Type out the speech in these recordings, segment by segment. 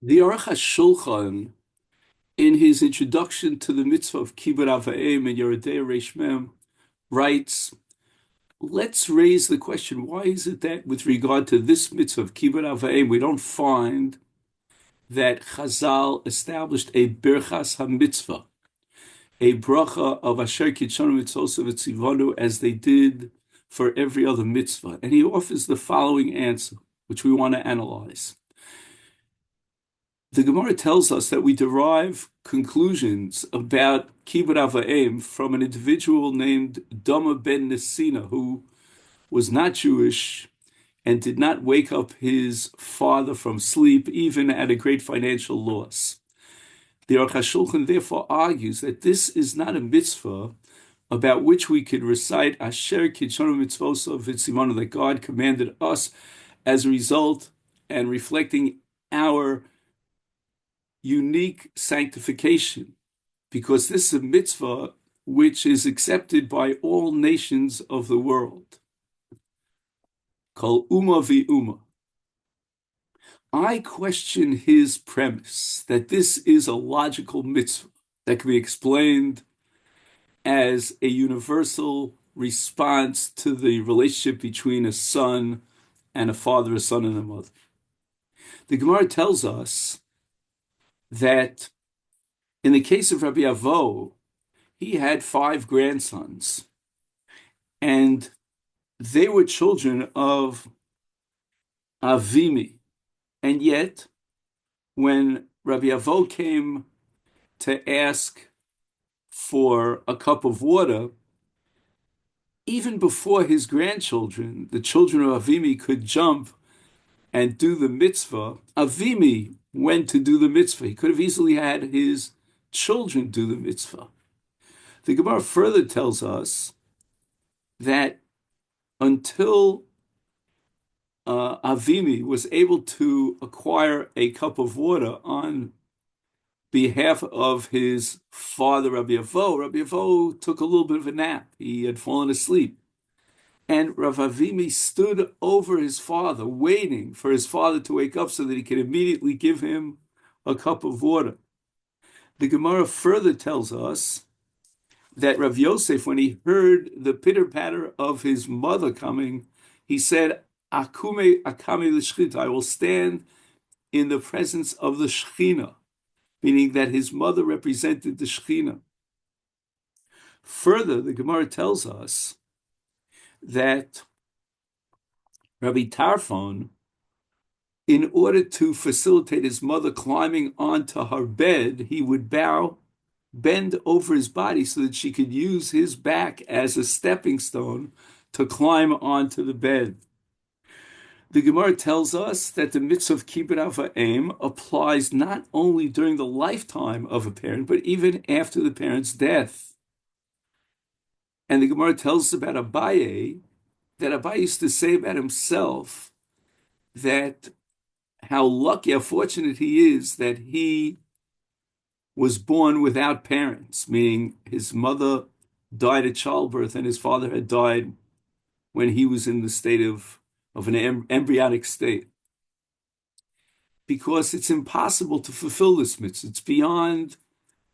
The Aruch HaShulchan, in his introduction to the mitzvah of Kibbud Av V'Em and Yeridei Reish Mem, writes, let's raise the question, why is it that with regard to this mitzvah of Kibbud Av V'Em, we don't find that Chazal established a Birchas HaMitzvah, a bracha of Asher Kitshanu Mitzvosav V'Tzivanu, as they did for every other mitzvah? And he offers the following answer, which we want to analyze. The Gemara tells us that we derive conclusions about Kibbud Av V'Em from an individual named Dama ben Nesina, who was not Jewish and did not wake up his father from sleep, even at a great financial loss. The Aruch HaShulchan therefore argues that this is not a mitzvah about which we could recite Asher Kitshanu Mitzvosav V'Tzivanu, that God commanded us as a result and reflecting our unique sanctification, because this is a mitzvah which is accepted by all nations of the world. Kol Umma v'Umma. I question his premise that this is a logical mitzvah that can be explained as a universal response to the relationship between a son and a father, a son and a mother. The Gemara tells us that in the case of Rabbi Avo, he had 5 grandsons, and they were children of Avimi. And yet, when Rabbi Avo came to ask for a cup of water, even before his grandchildren, the children of Avimi, could jump and do the mitzvah, Avimi went to do the mitzvah. He could have easily had his children do the mitzvah. The Gemara further tells us that until Avimi was able to acquire a cup of water on behalf of his father, Rabbi Avo took a little bit of a nap. He had fallen asleep. And Rav Avimi stood over his father, waiting for his father to wake up so that he could immediately give him a cup of water. The Gemara further tells us that Rav Yosef, when he heard the pitter-patter of his mother coming, he said, Akume akame l'shchita, I will stand in the presence of the Shechina, meaning that his mother represented the Shechina. Further, the Gemara tells us that Rabbi Tarfon, in order to facilitate his mother climbing onto her bed, he would bend over his body so that she could use his back as a stepping stone to climb onto the bed. The Gemara tells us that the mitzvah of Kibbud Av V'Em applies not only during the lifetime of a parent, but even after the parent's death. And the Gemara tells us about Abaye, that Abaye used to say about himself that how lucky, how fortunate he is that he was born without parents, meaning his mother died at childbirth and his father had died when he was in the state of an embryonic state. Because it's impossible to fulfill this mitzvah. It's beyond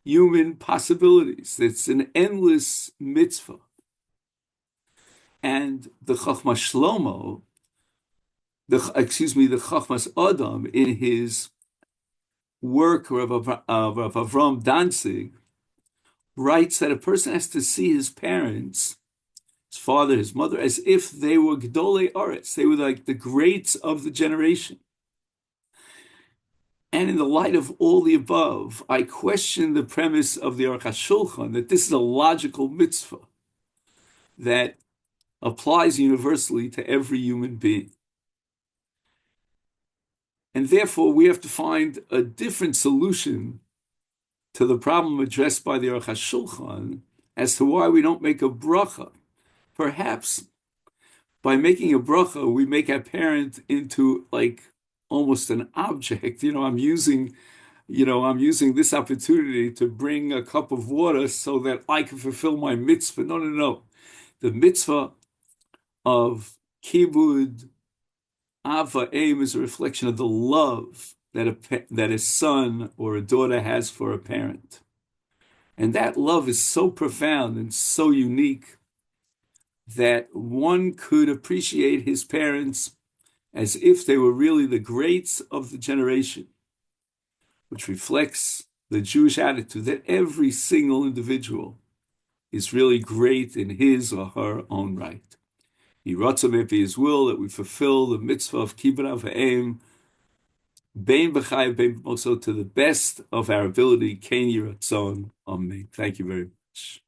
human possibilities. It's an endless mitzvah. And the Chachmas Shlomo, the Chachmas Adam, in his work of Avram Danzig, writes that a person has to see his parents, his father, his mother, as if they were Gedolei Aretz. They were like the greats of the generation. And in the light of all the above, I question the premise of the Aruch HaShulchan that this is a logical mitzvah that applies universally to every human being. And therefore, we have to find a different solution to the problem addressed by the Aruch HaShulchan as to why we don't make a bracha. Perhaps by making a bracha, we make our parent into like almost an object. I'm using this opportunity to bring a cup of water so that I can fulfill my mitzvah. No. The mitzvah of Kibbud Av V'Em is a reflection of the love that a son or a daughter has for a parent. And that love is so profound and so unique that one could appreciate his parents as if they were really the greats of the generation, which reflects the Jewish attitude that every single individual is really great in his or her own right. Yiratzeh be His will that we fulfill the mitzvah of Kibbud Avayim, bein b'chayev bein also to the best of our ability. Kein Yiratzon. Amen. Thank you very much.